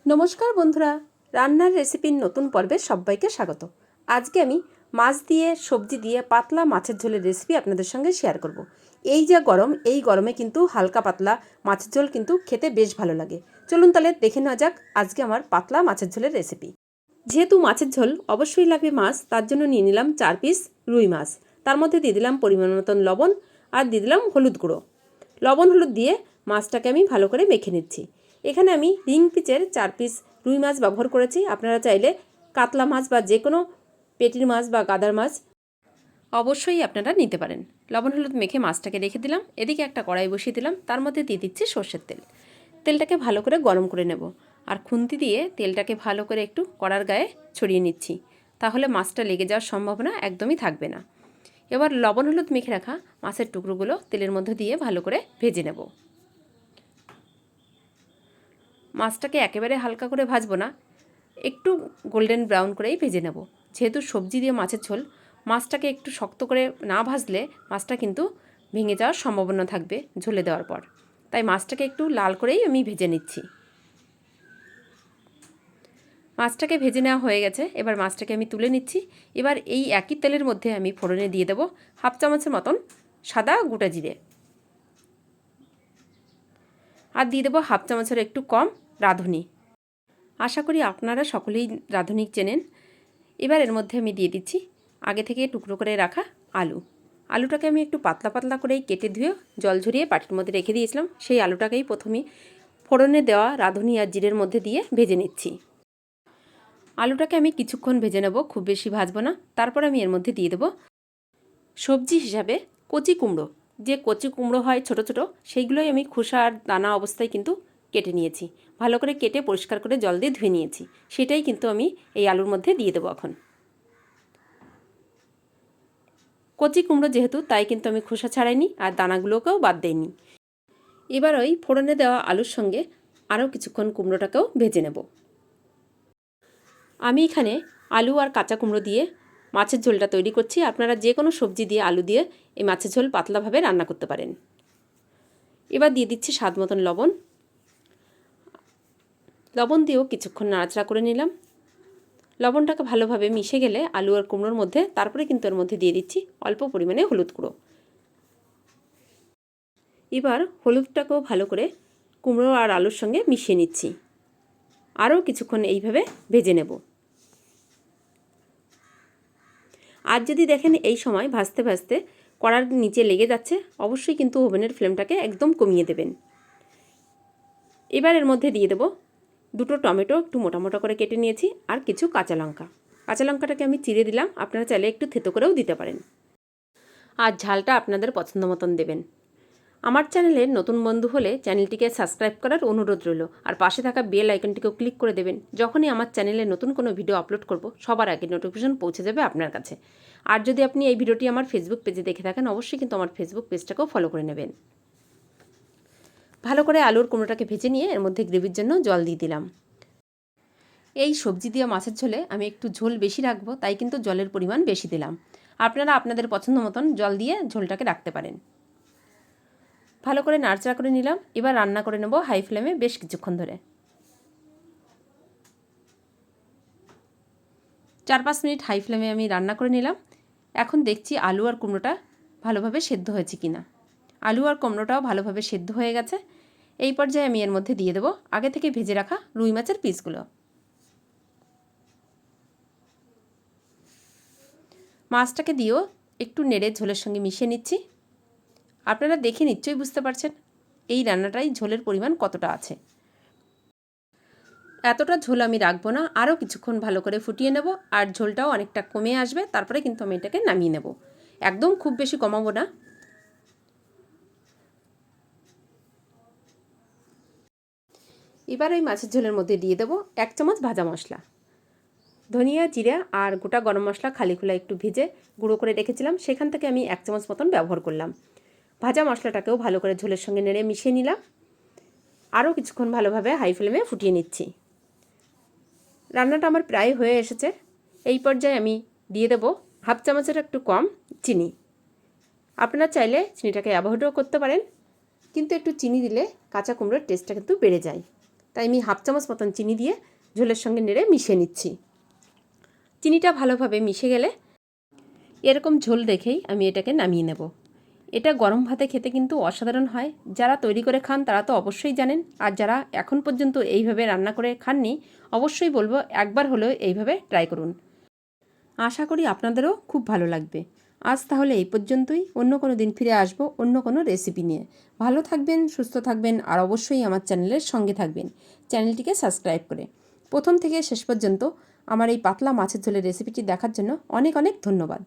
নমস্কার বন্ধুরা, রান্নার রেসিপির নতুন পর্বে সবাইকে স্বাগত। আজকে আমি মাছ দিয়ে সবজি দিয়ে পাতলা মাছের ঝোলের রেসিপি আপনাদের সঙ্গে শেয়ার করব। এই যে গরম, এই গরমে কিন্তু হালকা পাতলা মাছের ঝোল কিন্তু খেতে বেশ ভালো লাগে। চলুন তাহলে দেখে নেওয়া যাক আজকে আমার পাতলা মাছের ঝোলের রেসিপি। যেহেতু মাছের ঝোল অবশ্যই লাগবে মাছ, তার জন্য নিয়ে নিলাম 4 পিস রুই মাছ। তার মধ্যে দিয়ে দিলাম পরিমাণ মতন লবণ আর দিয়ে দিলাম হলুদ গুঁড়ো। লবণ হলুদ দিয়ে মাছটাকে আমি ভালো করে মেখে নিচ্ছি। এখানে আমি রিং পিচের 4 পিস রুই মাছ ব্যবহার করেছি। আপনারা চাইলে কাতলা মাছ বা যে কোনো পেটির মাছ বা গাদার মাছ অবশ্যই আপনারা নিতে পারেন। লবণ হলুদ মেখে মাছটাকে রেখে দিলাম। এদিকে একটা কড়াই বসিয়ে দিলাম, তার মধ্যে দিয়ে দিচ্ছি সর্ষের তেল। তেলটাকে ভালো করে গরম করে নেব আর খুন্তি দিয়ে তেলটাকে ভালো করে একটু কড়ার গায়ে ছড়িয়ে নিচ্ছি, তাহলে মাছটা লেগে যাওয়ার সম্ভাবনা একদমই থাকবে না। এবার লবণ হলুদ মেখে রাখা মাছের টুকরোগুলো তেলের মধ্যে দিয়ে ভালো করে ভেজে নেব। মাছটাকে একেবারে হালকা করে ভাজবো না, একটু গোল্ডেন ব্রাউন করেই ভেজে নেব। যেহেতু সবজি দিয়ে মাছের ঝোল, মাছটাকে একটু শক্ত করে না ভাজলে মাছটা কিন্তু ভেঙে যাওয়ার সম্ভাবনা থাকবে ঝোলে দেওয়ার পর। তাই মাছটাকে একটু লাল করেই আমি ভেজে নিচ্ছি। মাছটাকে ভেজে নেওয়া হয়ে গেছে, এবার মাছটাকে আমি তুলে নিচ্ছি। এবার এই একই তেলের মধ্যে আমি ফোড়নে দিয়ে দেবো হাফ চামচের মতন সাদা গোটা জিরে, আর দিয়ে দেবো হাফ চামচের একটু কম রাঁধুনি। আশা করি আপনারা সকলেই রাঁধুনি চেনেন। এবার এর মধ্যে আমি দিয়ে দিচ্ছি আগে থেকে টুকরো করে রাখা আলু। আলুটাকে আমি একটু পাতলা পাতলা করেই কেটে ধুয়ে জল ঝরিয়ে বাটির মধ্যে রেখে দিয়েছিলাম। সেই আলুটাকেই প্রথমে ফোড়নে দেওয়া রাঁধুনি আর জিরের মধ্যে দিয়ে ভেজে নিচ্ছি। আলুটাকে আমি কিছুক্ষণ ভেজে নেব, খুব বেশি ভাজবো না। তারপর আমি এর মধ্যে দিয়ে দেবো সবজি হিসাবে কচি কুমড়ো। যে কচি কুমড়ো হয় ছোট ছোট, সেইগুলোই আমি খোসা আর দানা অবস্থায় কিন্তু কেটে নিয়েছি। ভালো করে কেটে পরিষ্কার করে জল দিয়ে ধুয়ে নিয়েছি, সেটাই কিন্তু আমি এই আলুর মধ্যে দিয়ে দেবো এখন। কচি কুমড়ো যেহেতু, তাই কিন্তু আমি খোসা ছাড়াইনি আর দানাগুলোকেও বাদ দেইনি। এবার ওই ফোড়নে দেওয়া আলুর সঙ্গে আরও কিছুক্ষণ কুমড়োটাকেও ভেজে নেব। আমি এখানে আলু আর কাঁচা কুমড়ো দিয়ে মাছের ঝোলটা তৈরি করছি। আপনারা যে কোনো সবজি দিয়ে আলু দিয়ে এই মাছের ঝোল পাতলাভাবে রান্না করতে পারেন। এবার দিয়ে দিচ্ছি স্বাদ মতন লবণ। লবণ দিয়েও কিছুক্ষণ নাড়াচাড়া করে নিলাম। লবণটাকে ভালোভাবে মিশে গেলে আলু আর কুমড়োর মধ্যে তারপরে কিন্তু এর মধ্যে দিয়ে দিচ্ছি অল্প পরিমাণে হলুদ গুঁড়ো। এবার হলুদটাকেও ভালো করে কুমড়ো আর আলুর সঙ্গে মিশিয়ে নিচ্ছি। আরও কিছুক্ষণ এইভাবে ভেজে নেব। আর যদি দেখেন এই সময় ভাজতে ভাজতে কড়ার নিচে লেগে যাচ্ছে, অবশ্যই কিন্তু ওভেনের ফ্লেমটাকে একদম কমিয়ে দেবেন। এবার এর মধ্যে দিয়ে দেব দুটো টমেটো একটু মোটা মোটা করে কেটে নিয়েছি আর কিছু কাঁচা লঙ্কা। কাঁচা লঙ্কাটাকে আমি চিড়ে দিলাম, আপনারা চাইলে একটু থেতো করেও দিতে পারেন। আর ঝালটা আপনাদের পছন্দ মতন দেবেন। আমার চ্যানেলের নতুন বন্ধু হলে চ্যানেলটিকে সাবস্ক্রাইব করার অনুরোধ রইল, আর পাশে থাকা বেল আইকনটিকেও ক্লিক করে দেবেন। যখনই আমার চ্যানেলে নতুন কোনো ভিডিও আপলোড করব, সবার আগে নোটিফিকেশন পৌঁছে যাবে আপনার কাছে। আর যদি আপনি এই ভিডিওটি আমার ফেসবুক পেজে দেখে থাকেন, অবশ্যই কিন্তু আমার ফেসবুক পেজটাকেও ফলো করে নেবেন। ভালো করে আলুর কুমড়োটাকে ভেজে নিয়ে এর মধ্যে গ্রেভির জন্য জল দিয়ে দিলাম। এই সবজি দিয়ে মাছের ঝোলে আমি একটু ঝোল বেশি রাখবো, তাই কিন্তু জলের পরিমাণ বেশি দিলাম। আপনারা আপনাদের পছন্দ মতন জল দিয়ে ঝোলটাকে রাখতে পারেন। ভালো করে নাড়াচাড়া করে নিলাম। এবার রান্না করে নেব হাই ফ্লেমে বেশ কিছুক্ষণ ধরে। 4-5 মিনিট হাই ফ্লেমে আমি রান্না করে নিলাম। এখন দেখছি আলু আর কুমড়োটা ভালোভাবে সেদ্ধ হয়েছে কিনা। আলু আর কুমড়োটাও ভালোভাবে সেদ্ধ হয়ে গেছে। এই পর্যায়ে আমি এর মধ্যে দিয়ে দেবো আগে থেকে ভেজে রাখা রুই মাছের পিসগুলো। মাছটাকে দিয়েও একটু নেড়ে ঝোলের সঙ্গে মিশিয়ে নিচ্ছি। আপনারা দেখে নিশ্চয়ই বুঝতে পারছেন এই রান্নাটাই ঝোলের পরিমাণ কতটা আছে। এতটা ঝোল আমি রাখবো না, আরও কিছুক্ষণ ভালো করে ফুটিয়ে নেব আর ঝোলটাও অনেকটা কমে আসবে, তারপরে কিন্তু আমি এটাকে নামিয়ে নেব। একদম খুব বেশি কমাবো না। এবার ওই মাছের ঝোলের মধ্যে দিয়ে দেবো 1 চামচ ভাজা মশলা। ধনিয়া, জিরা আর গোটা গরম মশলা খালি খোলা একটু ভেজে গুঁড়ো করে রেখেছিলাম, সেখান থেকে আমি 1 চামচ মতন ব্যবহার করলাম। ভাজা মশলাটাকেও ভালো করে ঝোলের সঙ্গে নেড়ে মিশিয়ে নিলাম। আরও কিছুক্ষণ ভালোভাবে হাই ফ্লেমে ফুটিয়ে নিচ্ছি। রান্নাটা আমার প্রায় হয়ে এসেছে। এই পর্যায়ে আমি দিয়ে দেবো হাফ চামচের একটু কম চিনি। আপনারা চাইলে চিনিটাকে অ্যাভয়েডও করতে পারেন, কিন্তু একটু চিনি দিলে কাঁচা কুমড়োর টেস্টটা কিন্তু বেড়ে যায়। তাই আমি হাফ চামচ মতন চিনি দিয়ে ঝোলের সঙ্গে নেড়ে মিশিয়ে নিচ্ছি। চিনিটা ভালোভাবে মিশে গেলে এরকম ঝোল রেখেই আমি এটাকে নামিয়ে নেব। এটা গরম ভাতে খেতে কিন্তু অসাধারণ হয়। যারা তৈরি করে খান তারা তো অবশ্যই জানেন, আর যারা এখন পর্যন্ত এইভাবে রান্না করে খাননি অবশ্যই বলবো একবার হলেও এইভাবে ট্রাই করুন। আশা করি আপনাদেরও খুব ভালো লাগবে। আজ তাহলে এই পর্যন্তই। অন্য কোনো দিন ফিরে আসবো অন্য কোনো রেসিপি নিয়ে। ভালো থাকবেন, সুস্থ থাকবেন, আর অবশ্যই আমার চ্যানেলের সঙ্গে থাকবেন চ্যানেলটিকে সাবস্ক্রাইব করে। প্রথম থেকে শেষ পর্যন্ত আমার এই পাতলা মাছের ঝোলের রেসিপিটি দেখার জন্য অনেক অনেক ধন্যবাদ।